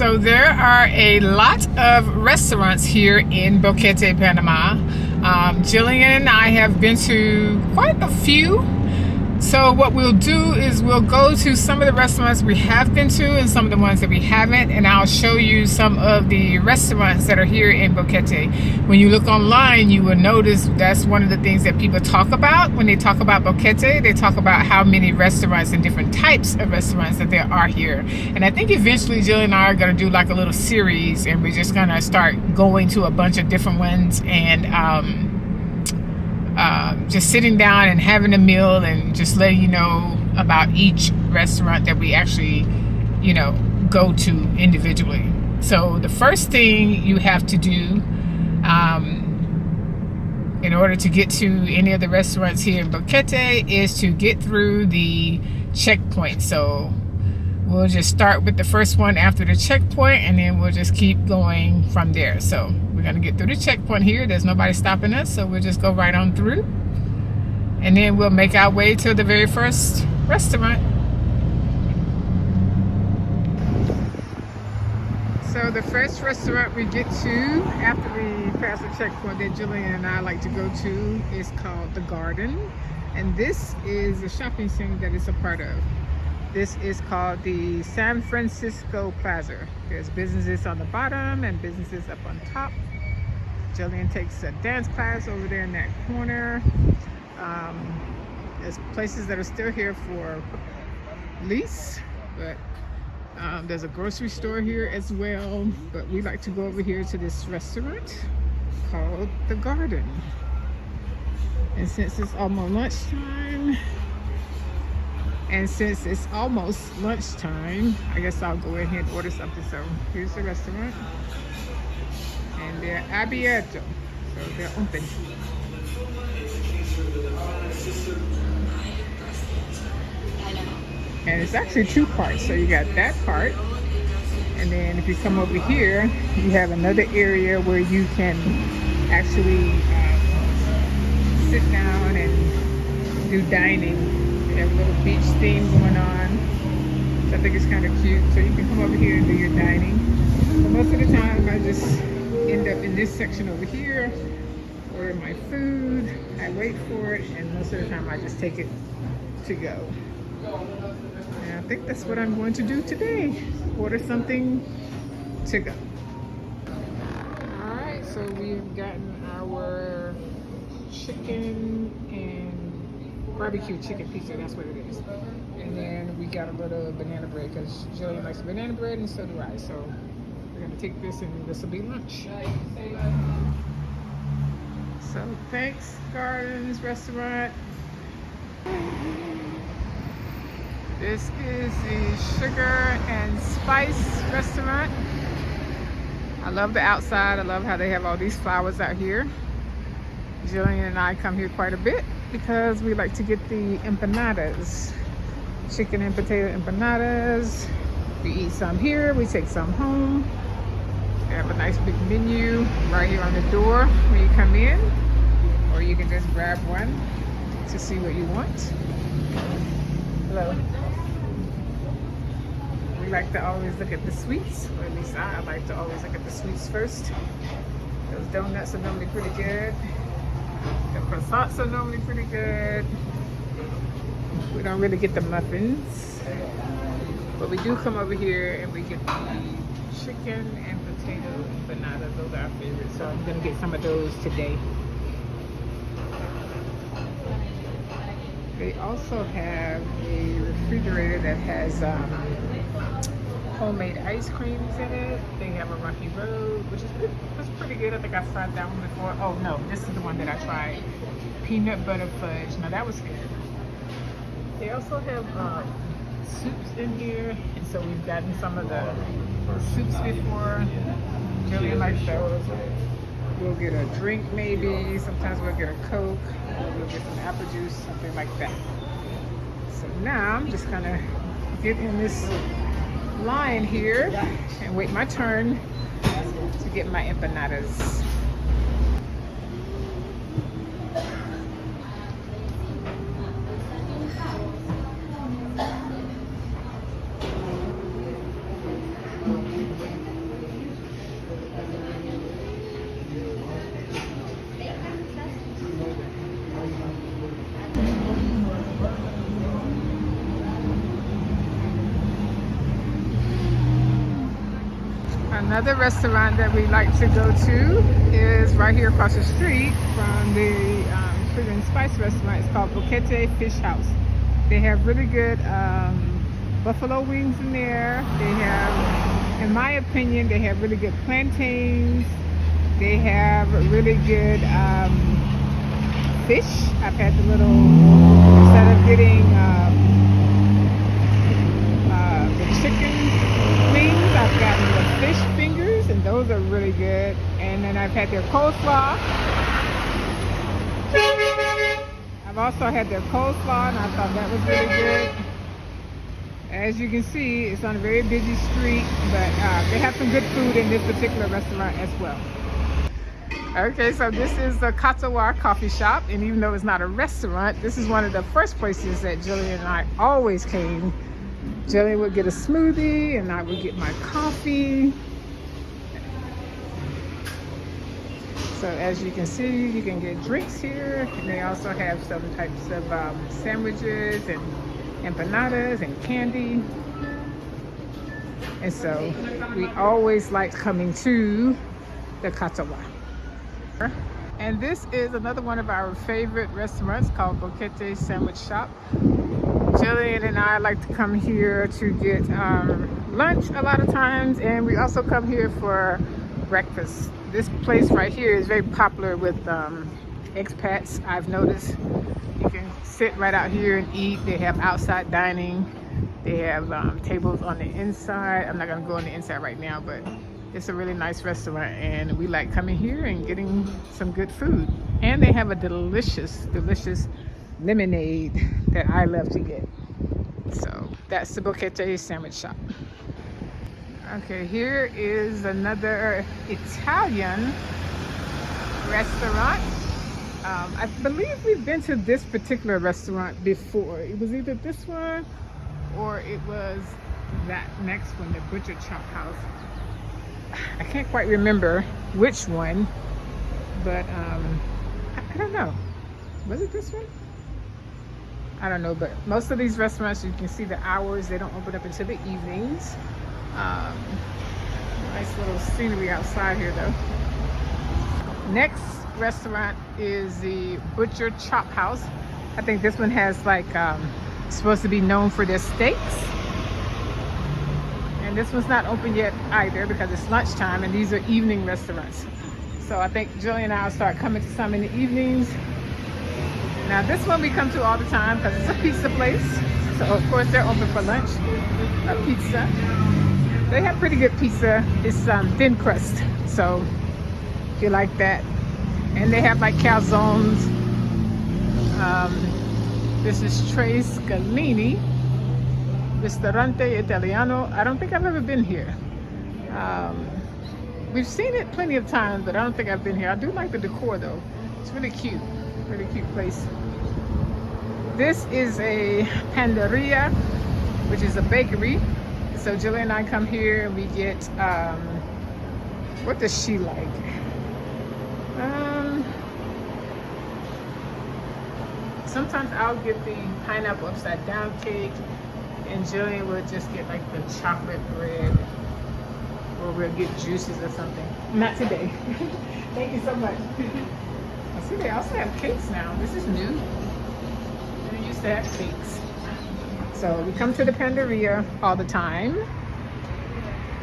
So there are a lot of restaurants here in Boquete, Panama. Jillian and I have been to quite a few. So what we'll do is we'll go to some of the restaurants we have been to and some of the ones that we haven't, and I'll show you some of the restaurants that are here in Boquete. When you look online, you will notice that's one of the things that people talk about. When they talk about Boquete, they talk about how many restaurants and different types of restaurants that there are here. And I think eventually Jill and I are going to do like a little series, and we're just going to start going to a bunch of different ones and just sitting down and having a meal and just letting you know about each restaurant that we actually, go to individually. So the first thing you have to do in order to get to any of the restaurants here in Boquete is to get through the checkpoint. So we'll just start with the first one after the checkpoint, and then we'll just keep going from there. So we're going to get through the checkpoint here. There's nobody stopping us, so we'll just go right on through. And then we'll make our way to the very first restaurant. So the first restaurant we get to after we pass the checkpoint that Jillian and I like to go to is called The Garden. And this is a shopping center that it's a part of. This is called the San Francisco Plaza. There's businesses on the bottom and businesses up on top. Jillian takes a dance class over there in that corner. There's places that are still here for lease, but there's a grocery store here as well. But we like to go over here to this restaurant called The Garden. And since it's almost lunchtime, I guess I'll go ahead and order something. So here's the restaurant, and they're abierto, so they're open. And it's actually two parts. So you got that part, and then if you come over here, you have another area where you can actually sit down and do dining. They have a little beach theme going on. So I think it's kind of cute. So you can come over here and do your dining. But most of the time I just end up in this section over here, order my food, I wait for it, and most of the time I just take it to go. And I think that's what I'm going to do today. Order something to go. Alright, so we've gotten our chicken and barbecue chicken pizza, that's what it is. And then we got a little banana bread because Jillian likes banana bread and so do I. So we're gonna take this and this will be lunch. So thanks, Gardens Restaurant. This is the Sugar and Spice Restaurant. I love the outside. I love how they have all these flowers out here. Jillian and I come here quite a bit because we like to get the empanadas, chicken and potato empanadas. We eat some here, we take some home. They have a nice big menu right here on the door when you come in, or you can just grab one to see what you want. Hello. We like to always look at the sweets, or at least I like to always look at the sweets first. Those donuts are normally pretty good. The croissants are normally pretty good. We don't really get the muffins, but we do come over here and we get the chicken and potato empanadas. Those are our favorites, so I'm gonna get some of those today. They also have a refrigerator that has homemade ice creams in it. They have a Rocky Road, which is pretty good. I think I've tried that one before. Oh no, this is the one that I tried. Peanut butter fudge. Now that was good. They also have soups in here, and so we've gotten some of the soups before. Jillian likes those. We'll get a drink maybe. Sometimes we'll get a Coke. We'll get some apple juice, something like that. So now I'm just gonna get in this line here and wait my turn to get my empanadas. Another restaurant that we like to go to is right here across the street from the Sugar and Spice restaurant. It's called Boquete Fish House. They have really good buffalo wings in there. They have, in my opinion, they have really good plantains. They have really good fish. I've had the little, instead of getting the chicken wings, I've gotten the fish fingers, and those are really good. And then I've had their coleslaw. I've also had their coleslaw, and I thought that was really good. As you can see, it's on a very busy street, but they have some good food in this particular restaurant as well. Okay, so this is the Katana coffee shop, and even though it's not a restaurant, this is one of the first places that Jillian and I always came. Jillian would get a smoothie, and I would get my coffee. So as you can see, you can get drinks here, and they also have some types of sandwiches and empanadas and candy. And so we always like coming to the Katana. And this is another one of our favorite restaurants called Boquete Sandwich Shop. Jillian and I like to come here to get lunch a lot of times, and we also come here for breakfast. This place right here is very popular with expats, I've noticed. You can sit right out here and eat. They have outside dining. They have tables on the inside. I'm not gonna go on the inside right now, but it's a really nice restaurant, and we like coming here and getting some good food. And they have a delicious, delicious lemonade that I love to get. So that's the Boquete Sandwich Shop. Okay, here is another Italian restaurant. I believe we've been to this particular restaurant before. It was either this one or it was that next one, the Butcher Chop House. I can't quite remember which one, but I don't know. Was it this one? I don't know, but most of these restaurants, you can see the hours, they don't open up until the evenings. Nice little scenery outside here though. Next restaurant is the Butcher Chop House. I think this one has like, supposed to be known for their steaks. And this one's not open yet either because it's lunchtime, and these are evening restaurants. So I think Jillian and I will start coming to some in the evenings. Now this one we come to all the time because it's a pizza place. So of course they're open for lunch, pizza. They have pretty good pizza. It's thin crust, so if you like that. And they have like calzones. This is Trace Gallini, Ristorante Italiano. I don't think I've ever been here. We've seen it plenty of times, but I don't think I've been here. I do like the decor though. It's really cute place. This is a panderia, which is a bakery. So Jillian and I come here and we get, what does she like? Sometimes I'll get the pineapple upside down cake, and Jillian would just get like the chocolate bread, or we'll get juices or something. Not today. Thank you so much. I see they also have cakes now. This is new. They used to have cakes. So we come to the Panderia all the time.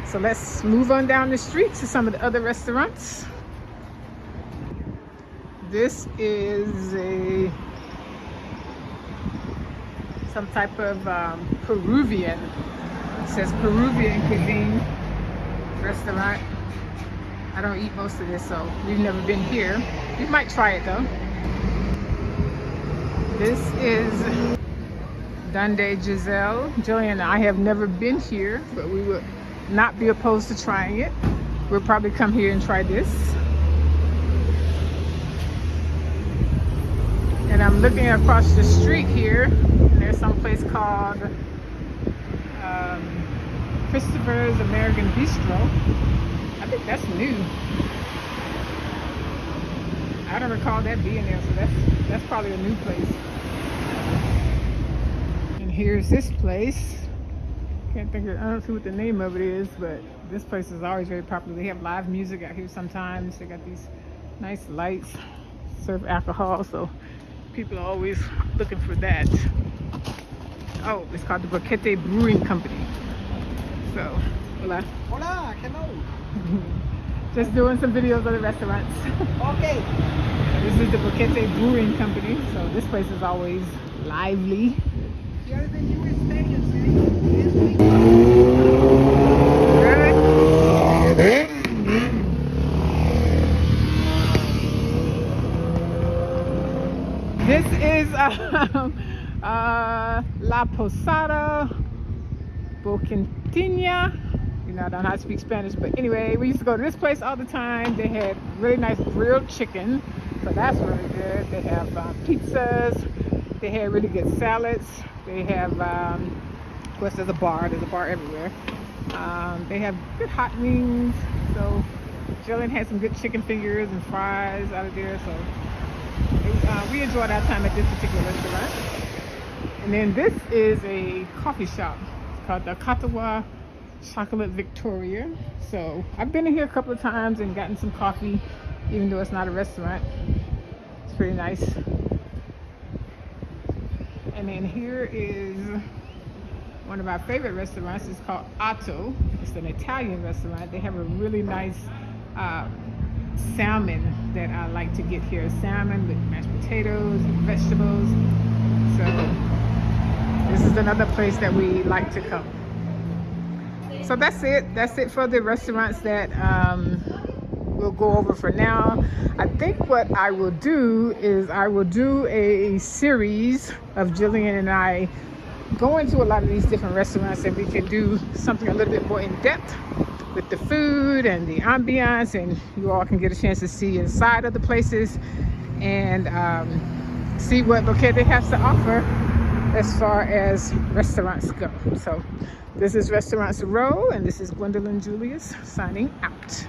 So let's move on down the street to some of the other restaurants. This is some type of Peruvian, it says Peruvian Cuisine restaurant. I don't eat most of this, so we've never been here. We might try it though. This is Donde Giselle. Jillian and I have never been here, but we would not be opposed to trying it. We'll probably come here and try this. And I'm looking across the street here, and there's some place called Christopher's American Bistro. I think that's new. I don't recall that being there, so that's probably a new place. And here's this place. Can't think of, I don't see what the name of it is, but this place is always very popular. They have live music out here sometimes. They got these nice lights, serve alcohol, so people are always looking for that. Oh, it's called the Boquete Brewing Company. So, hola. Hola, hello. Just doing some videos of the restaurants. Okay. This is the Boquete Brewing Company, so this place is always lively. Here is the new station, see? This is La Posada, Boquete. You know, I don't know how to speak Spanish, but anyway, we used to go to this place all the time. They had really nice grilled chicken, so that's really good. They have pizzas. They had really good salads. They have, of course, there's a bar everywhere. They have good hot wings. So Jillian had some good chicken fingers and fries out of there. So we enjoyed our time at this particular restaurant. And then this is a coffee shop called the Katana Chocolate Victoria. So I've been in here a couple of times and gotten some coffee, even though it's not a restaurant. It's pretty nice. And then here is one of our favorite restaurants. It's called Otto. It's an Italian restaurant. They have a really nice salmon that I like to get here. Salmon with mashed potatoes and vegetables. So this is another place that we like to come. So that's it. That's it for the restaurants that we'll go over for now. I think what I will do is I will do a series of Jillian and I going to a lot of these different restaurants, and we can do something a little bit more in depth with the food and the ambiance, and you all can get a chance to see inside of the places and see what Boquete has to offer as far as restaurants go. So this is Restaurants Row, and this is Gwendolyn Julius signing out.